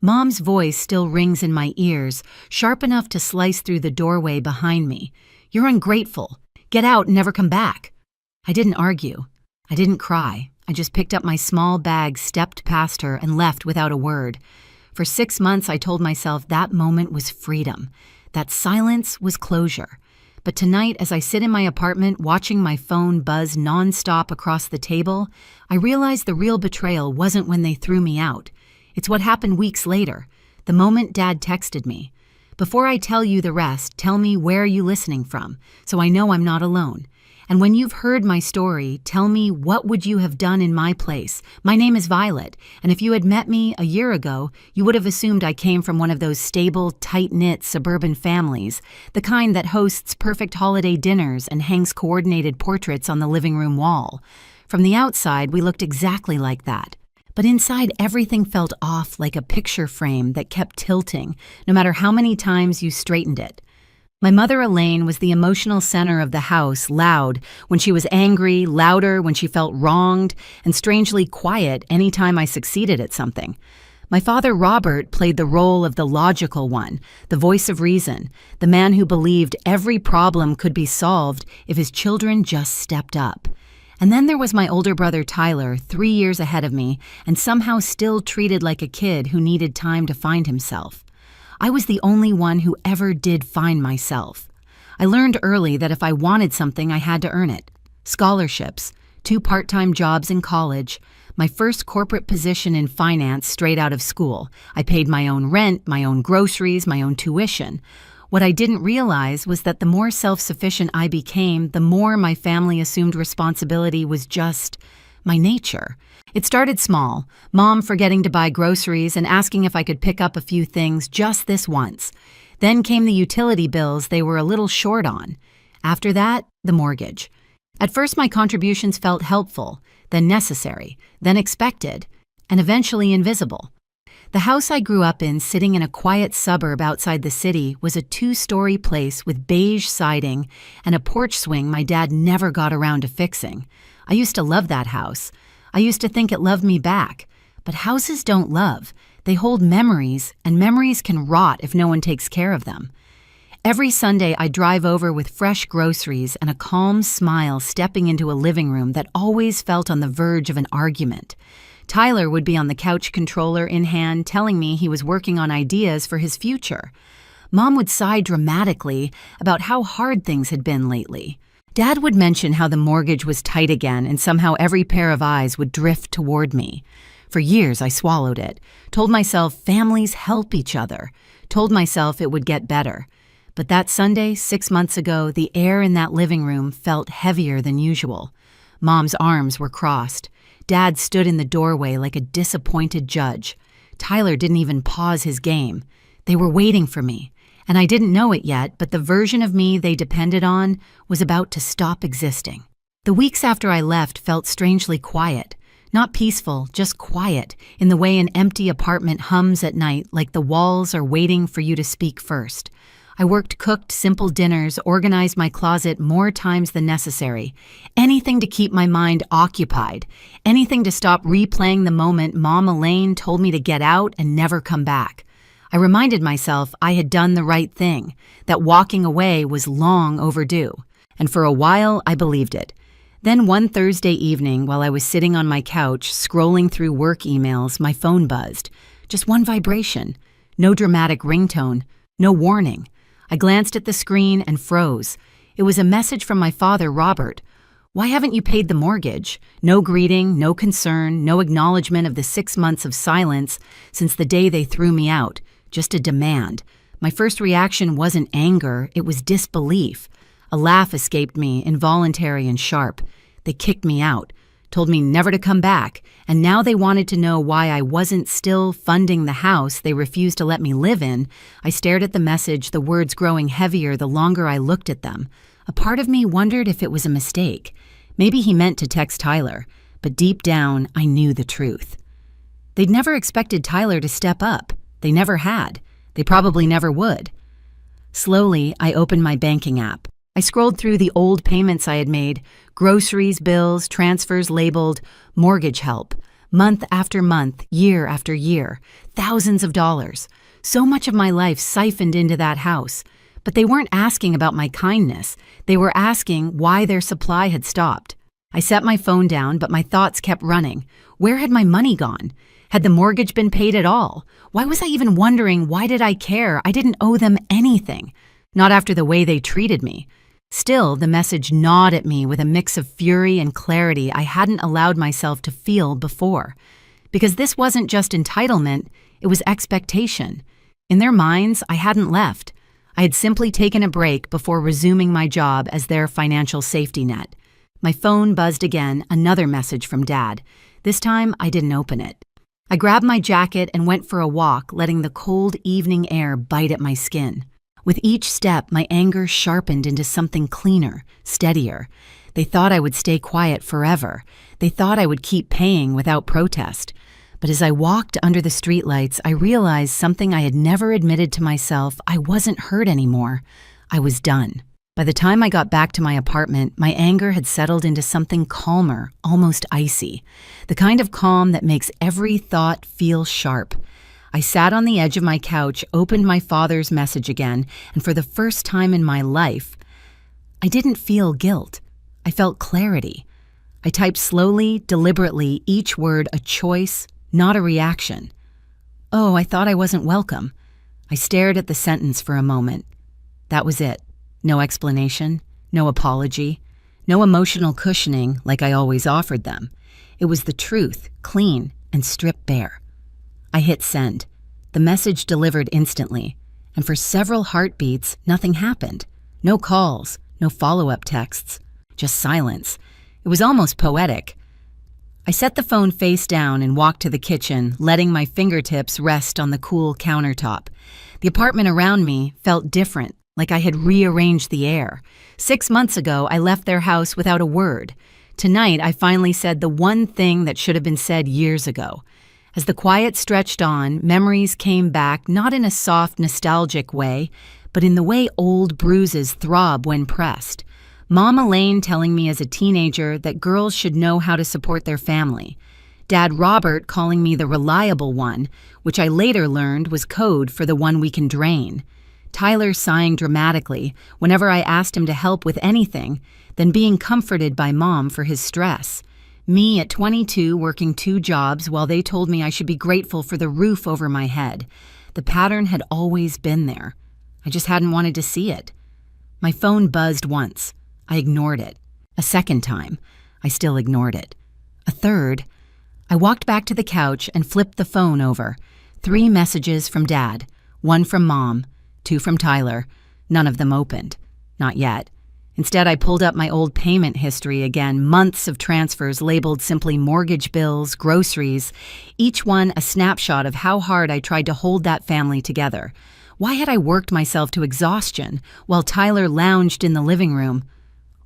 Mom's voice still rings in my ears, sharp enough to slice through the doorway behind me. "You're ungrateful. Get out and never come back." I didn't argue. I didn't cry. I just picked up my small bag, stepped past her, and left without a word. For 6 months, I told myself that moment was freedom. That silence was closure. But tonight, as I sit in my apartment watching my phone buzz nonstop across the table, I realize the real betrayal wasn't when they threw me out. It's what happened weeks later, the moment Dad texted me. "Before I tell you the rest, tell me where you're listening from, so I know I'm not alone. And when you've heard my story, tell me what would you have done in my place. My name is Violet, and if you had met me a year ago, you would have assumed I came from one of those stable, tight-knit suburban families, the kind that hosts perfect holiday dinners and hangs coordinated portraits on the living room wall. From the outside, we looked exactly like that. But inside, everything felt off like a picture frame that kept tilting, no matter how many times you straightened it. My mother, Elaine, was the emotional center of the house, loud when she was angry, louder when she felt wronged, and strangely quiet any time I succeeded at something. My father, Robert, played the role of the logical one, the voice of reason, the man who believed every problem could be solved if his children just stepped up. And then there was my older brother, Tyler, 3 years ahead of me, and somehow still treated like a kid who needed time to find himself. I was the only one who ever did find myself. I learned early that if I wanted something, I had to earn it. Scholarships, 2 part-time jobs in college, my first corporate position in finance straight out of school. I paid my own rent, my own groceries, my own tuition. What I didn't realize was that the more self-sufficient I became, the more my family assumed responsibility was just my nature. It started small, Mom forgetting to buy groceries and asking if I could pick up a few things just this once. Then came the utility bills they were a little short on. After that, the mortgage. At first my contributions felt helpful, then necessary, then expected, and eventually invisible. The house I grew up in, sitting in a quiet suburb outside the city, was a 2-story place with beige siding and a porch swing my dad never got around to fixing. I used to love that house. I used to think it loved me back. But houses don't love. They hold memories, and memories can rot if no one takes care of them. Every Sunday, I'd drive over with fresh groceries and a calm smile, stepping into a living room that always felt on the verge of an argument. Tyler would be on the couch, controller in hand, telling me he was working on ideas for his future. Mom would sigh dramatically about how hard things had been lately. Dad would mention how the mortgage was tight again, and somehow every pair of eyes would drift toward me. For years, I swallowed it, told myself families help each other, told myself it would get better. But that Sunday, 6 months ago, the air in that living room felt heavier than usual. Mom's arms were crossed. Dad stood in the doorway like a disappointed judge. Tyler didn't even pause his game. They were waiting for me. And I didn't know it yet, but the version of me they depended on was about to stop existing. The weeks after I left felt strangely quiet. Not peaceful, just quiet, in the way an empty apartment hums at night like the walls are waiting for you to speak first. I cooked simple dinners, organized my closet more times than necessary. Anything to keep my mind occupied. Anything to stop replaying the moment Mom Elaine told me to get out and never come back. I reminded myself I had done the right thing, that walking away was long overdue. And for a while, I believed it. Then one Thursday evening, while I was sitting on my couch, scrolling through work emails, my phone buzzed. Just one vibration. No dramatic ringtone. No warning. I glanced at the screen and froze. It was a message from my father, Robert. "Why haven't you paid the mortgage?" No greeting, no concern, no acknowledgement of the 6 months of silence since the day they threw me out. Just a demand. My first reaction wasn't anger, it was disbelief. A laugh escaped me, involuntary and sharp. They kicked me out, told me never to come back, and now they wanted to know why I wasn't still funding the house they refused to let me live in. I stared at the message, the words growing heavier the longer I looked at them. A part of me wondered if it was a mistake. Maybe he meant to text Tyler, but deep down, I knew the truth. They'd never expected Tyler to step up. They never had. They probably never would. Slowly, I opened my banking app. I scrolled through the old payments I had made, groceries, bills, transfers labeled mortgage help. Month after month, year after year, thousands of dollars. So much of my life siphoned into that house. But they weren't asking about my kindness. They were asking why their supply had stopped. I set my phone down, but my thoughts kept running. Where had my money gone? Had the mortgage been paid at all? Why was I even wondering, why did I care? I didn't owe them anything. Not after the way they treated me. Still, the message gnawed at me with a mix of fury and clarity I hadn't allowed myself to feel before. Because this wasn't just entitlement, it was expectation. In their minds, I hadn't left. I had simply taken a break before resuming my job as their financial safety net. My phone buzzed again, another message from Dad. This time, I didn't open it. I grabbed my jacket and went for a walk, letting the cold evening air bite at my skin. With each step, my anger sharpened into something cleaner, steadier. They thought I would stay quiet forever. They thought I would keep paying without protest. But as I walked under the streetlights, I realized something I had never admitted to myself. I wasn't hurt anymore. I was done. By the time I got back to my apartment, my anger had settled into something calmer, almost icy. The kind of calm that makes every thought feel sharp. I sat on the edge of my couch, opened my father's message again, and for the first time in my life, I didn't feel guilt. I felt clarity. I typed slowly, deliberately, each word a choice, not a reaction. Oh, I thought I wasn't welcome. I stared at the sentence for a moment. That was it. No explanation, no apology, no emotional cushioning like I always offered them. It was the truth, clean and stripped bare. I hit send. The message delivered instantly, and for several heartbeats, nothing happened. No calls, no follow-up texts, just silence. It was almost poetic. I set the phone face down and walked to the kitchen, letting my fingertips rest on the cool countertop. The apartment around me felt different, like I had rearranged the air. 6 months ago, I left their house without a word. Tonight, I finally said the one thing that should have been said years ago. As the quiet stretched on, memories came back, not in a soft, nostalgic way, but in the way old bruises throb when pressed. Mom Elaine telling me as a teenager that girls should know how to support their family. Dad Robert calling me the reliable one, which I later learned was code for the one we can drain. Tyler sighing dramatically whenever I asked him to help with anything, then being comforted by Mom for his stress. Me at 22 working 2 jobs while they told me I should be grateful for the roof over my head. The pattern had always been there. I just hadn't wanted to see it. My phone buzzed once. I ignored it. A second time. I still ignored it. A third. I walked back to the couch and flipped the phone over. 3 messages from Dad. 1 from Mom. 2 from Tyler. None of them opened. Not yet. Instead, I pulled up my old payment history again, months of transfers labeled simply mortgage bills, groceries, each one a snapshot of how hard I tried to hold that family together. Why had I worked myself to exhaustion while Tyler lounged in the living room?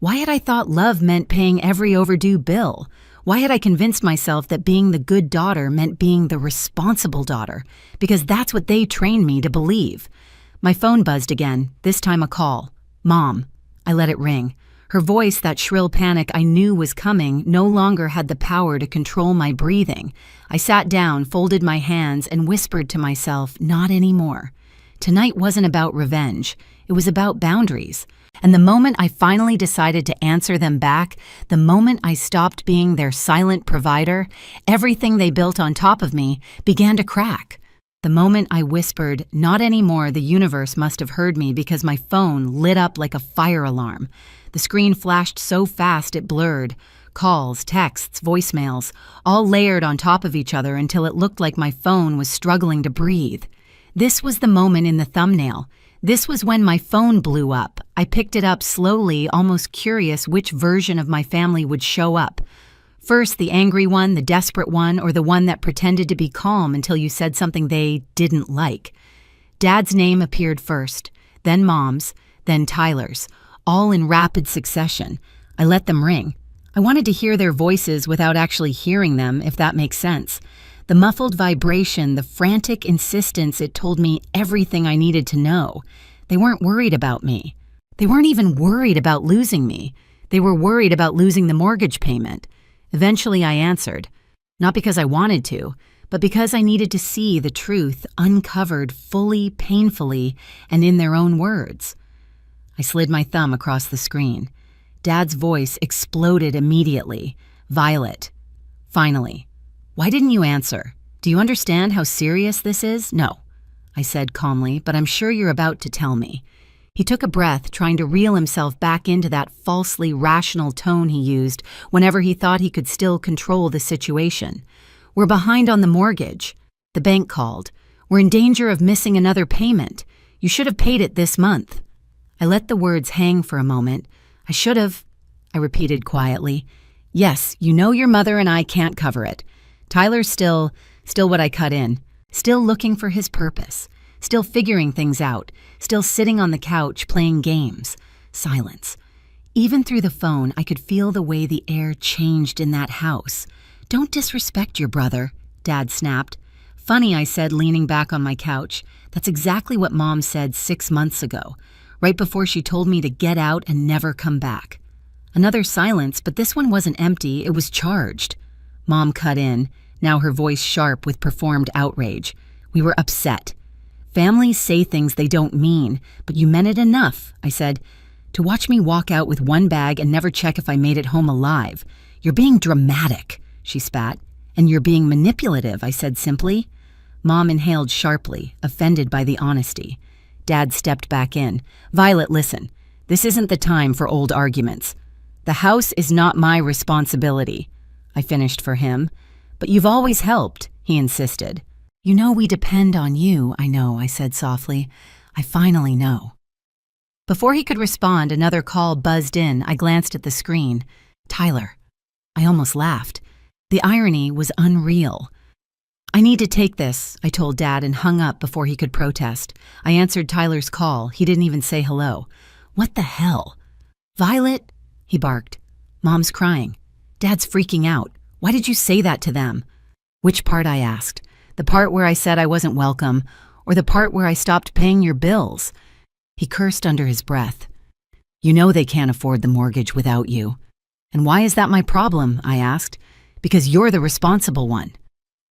Why had I thought love meant paying every overdue bill? Why had I convinced myself that being the good daughter meant being the responsible daughter? Because that's what they trained me to believe. My phone buzzed again, this time a call. Mom. I let it ring. Her voice, that shrill panic I knew was coming, no longer had the power to control my breathing. I sat down, folded my hands, and whispered to myself, not anymore. Tonight wasn't about revenge. It was about boundaries. And the moment I finally decided to answer them back, the moment I stopped being their silent provider, everything they built on top of me began to crack. The moment I whispered, not anymore, the universe must have heard me because my phone lit up like a fire alarm. The screen flashed so fast it blurred. Calls, texts, voicemails, all layered on top of each other until it looked like my phone was struggling to breathe. This was the moment in the thumbnail. This was when my phone blew up. I picked it up slowly, almost curious which version of my family would show up. First, the angry one, the desperate one, or the one that pretended to be calm until you said something they didn't like. Dad's name appeared first, then Mom's, then Tyler's, all in rapid succession. I let them ring. I wanted to hear their voices without actually hearing them, if that makes sense. The muffled vibration, the frantic insistence, it told me everything I needed to know. They weren't worried about me. They weren't even worried about losing me. They were worried about losing the mortgage payment. Eventually I answered. Not because I wanted to, but because I needed to see the truth uncovered fully, painfully, and in their own words. I slid my thumb across the screen. Dad's voice exploded immediately. Violet. Finally. Why didn't you answer? Do you understand how serious this is? No, I said calmly, but I'm sure you're about to tell me. He took a breath, trying to reel himself back into that falsely rational tone he used whenever he thought he could still control the situation. We're behind on the mortgage. The bank called. We're in danger of missing another payment. You should have paid it this month. I let the words hang for a moment. I should have, I repeated quietly. Yes, you know your mother and I can't cover it. Tyler's still what I cut in. Still looking for his purpose. Still figuring things out. Still sitting on the couch playing games. Silence. Even through the phone, I could feel the way the air changed in that house. Don't disrespect your brother, Dad snapped. Funny, I said, leaning back on my couch. That's exactly what Mom said 6 months ago, right before she told me to get out and never come back. Another silence, but this one wasn't empty, it was charged. Mom cut in, now her voice sharp with performed outrage. We were upset. Families say things they don't mean, but you meant it enough, I said. To watch me walk out with one bag and never check if I made it home alive. You're being dramatic, she spat. And you're being manipulative, I said simply. Mom inhaled sharply, offended by the honesty. Dad stepped back in. Violet, listen. This isn't the time for old arguments. The house is not my responsibility, I finished for him. But you've always helped, he insisted. You know we depend on you, I know, I said softly. I finally know. Before he could respond, another call buzzed in. I glanced at the screen. Tyler. I almost laughed. The irony was unreal. I need to take this, I told Dad and hung up before he could protest. I answered Tyler's call. He didn't even say hello. What the hell? Violet? He barked. Mom's crying. Dad's freaking out. Why did you say that to them? Which part, I asked. The part where I said I wasn't welcome, or the part where I stopped paying your bills? He cursed under his breath. You know they can't afford the mortgage without you. And why is that my problem? I asked. Because you're the responsible one.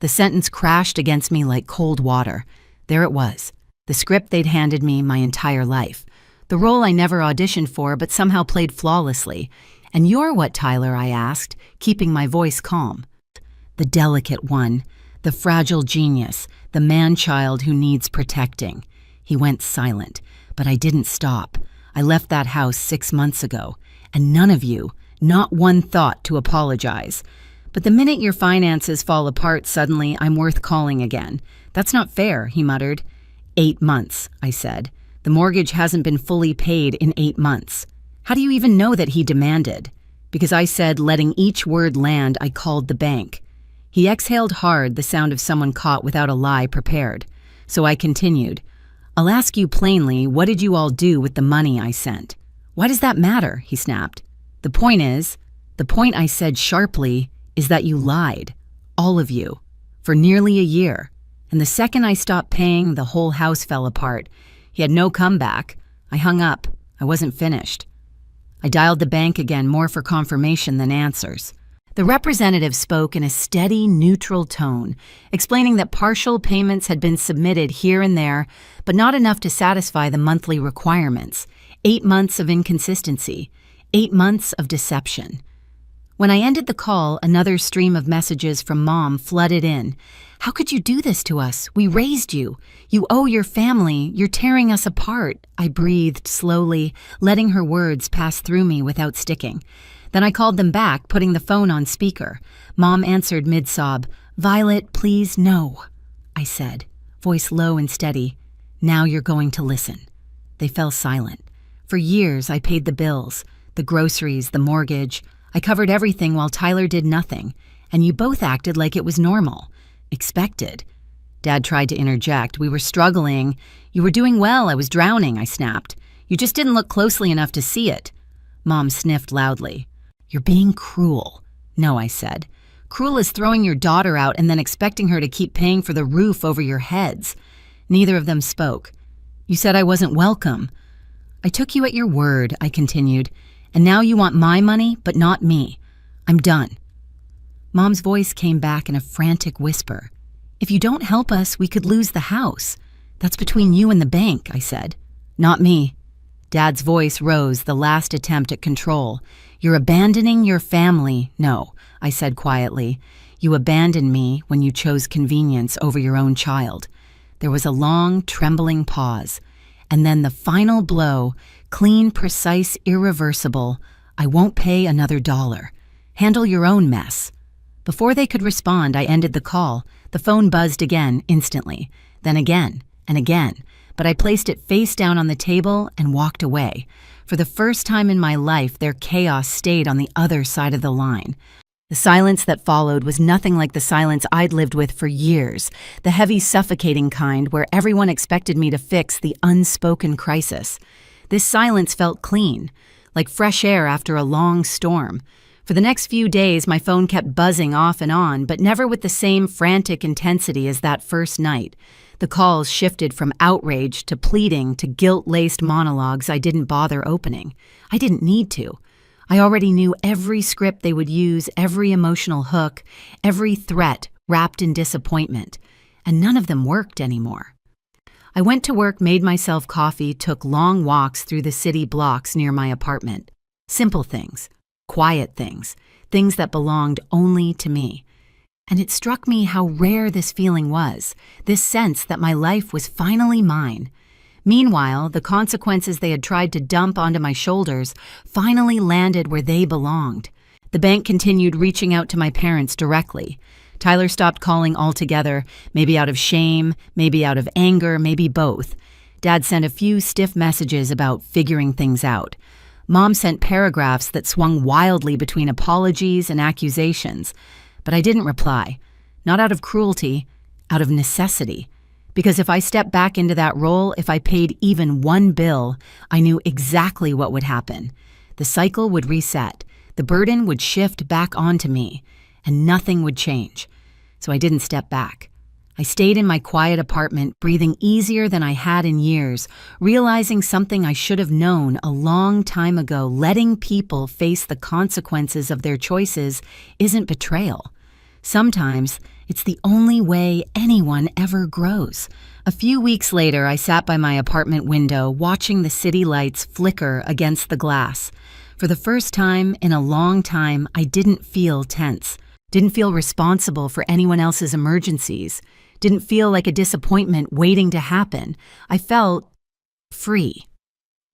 The sentence crashed against me like cold water. There it was, the script they'd handed me my entire life. The role I never auditioned for but somehow played flawlessly. And you're what, Tyler? I asked, keeping my voice calm. The delicate one. The fragile genius, the man-child who needs protecting. He went silent, but I didn't stop. I left that house 6 months ago, and none of you, not one thought to apologize. But the minute your finances fall apart suddenly, I'm worth calling again. That's not fair, he muttered. 8 months, I said. The mortgage hasn't been fully paid in 8 months. How do you even know that he demanded? Because I said, letting each word land, I called the bank. He exhaled hard, the sound of someone caught without a lie prepared. So I continued. I'll ask you plainly, what did you all do with the money I sent? Why does that matter? He snapped. The point, I said sharply, is that you lied. All of you. For nearly a year. And the second I stopped paying, the whole house fell apart. He had no comeback. I hung up. I wasn't finished. I dialed the bank again, more for confirmation than answers. The representative spoke in a steady, neutral tone, explaining that partial payments had been submitted here and there, but not enough to satisfy the monthly requirements. 8 months of inconsistency. 8 months of deception. When I ended the call, another stream of messages from Mom flooded in. How could you do this to us? We raised you. You owe your family. You're tearing us apart. I breathed slowly, letting her words pass through me without sticking. Then I called them back, putting the phone on speaker. Mom answered mid-sob. Violet, please, no, I said, voice low and steady. Now you're going to listen. They fell silent. For years, I paid the bills, the groceries, the mortgage. I covered everything while Tyler did nothing, and you both acted like it was normal, expected. Dad tried to interject. We were struggling. You were doing well. I was drowning, I snapped. You just didn't look closely enough to see it. Mom sniffed loudly. You're being cruel. No, I said. Cruel as throwing your daughter out and then expecting her to keep paying for the roof over your heads. Neither of them spoke. You said I wasn't welcome. I took you at your word, I continued, and now you want my money, but not me. I'm done. Mom's voice came back in a frantic whisper. "If you don't help us, we could lose the house. That's between you and the bank," I said. "Not me." Dad's voice rose, the last attempt at control. "You're abandoning your family." "No," I said quietly. "You abandoned me when you chose convenience over your own child." There was a long, trembling pause. And then the final blow, clean, precise, irreversible. "I won't pay another dollar. Handle your own mess." Before they could respond, I ended the call. The phone buzzed again, instantly. Then again, and again. But I placed it face down on the table and walked away. For the first time in my life, their chaos stayed on the other side of the line. The silence that followed was nothing like the silence I'd lived with for years, the heavy, suffocating kind where everyone expected me to fix the unspoken crisis. This silence felt clean, like fresh air after a long storm. For the next few days, my phone kept buzzing off and on, but never with the same frantic intensity as that first night. The calls shifted from outrage to pleading to guilt-laced monologues I didn't bother opening. I didn't need to. I already knew every script they would use, every emotional hook, every threat wrapped in disappointment, and none of them worked anymore. I went to work, made myself coffee, took long walks through the city blocks near my apartment. Simple things, quiet things, things that belonged only to me. And it struck me how rare this feeling was, this sense that my life was finally mine. Meanwhile, the consequences they had tried to dump onto my shoulders finally landed where they belonged. The bank continued reaching out to my parents directly. Tyler stopped calling altogether, maybe out of shame, maybe out of anger, maybe both. Dad sent a few stiff messages about figuring things out. Mom sent paragraphs that swung wildly between apologies and accusations. But I didn't reply. Not out of cruelty, out of necessity. Because if I stepped back into that role, if I paid even one bill, I knew exactly what would happen. The cycle would reset. The burden would shift back onto me. And nothing would change. So I didn't step back. I stayed in my quiet apartment, breathing easier than I had in years, realizing something I should have known a long time ago. Letting people face the consequences of their choices isn't betrayal. Sometimes it's the only way anyone ever grows. A few weeks later, I sat by my apartment window, watching the city lights flicker against the glass. For the first time in a long time, I didn't feel tense, didn't feel responsible for anyone else's emergencies, didn't feel like a disappointment waiting to happen. I felt free.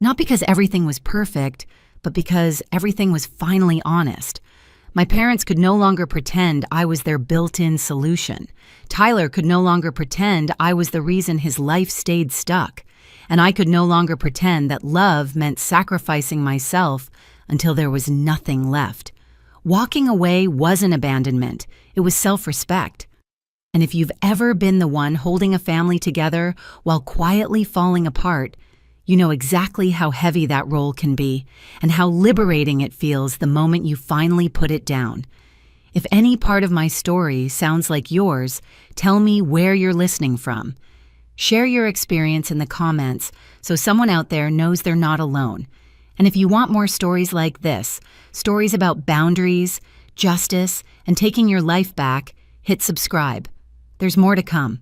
Not because everything was perfect, but because everything was finally honest. My parents could no longer pretend I was their built-in solution. Tyler could no longer pretend I was the reason his life stayed stuck. And I could no longer pretend that love meant sacrificing myself until there was nothing left. Walking away wasn't abandonment. It was self-respect. And if you've ever been the one holding a family together while quietly falling apart, you know exactly how heavy that role can be and how liberating it feels the moment you finally put it down. If any part of my story sounds like yours, tell me where you're listening from. Share your experience in the comments so someone out there knows they're not alone. And if you want more stories like this, stories about boundaries, justice, and taking your life back, hit subscribe. There's more to come.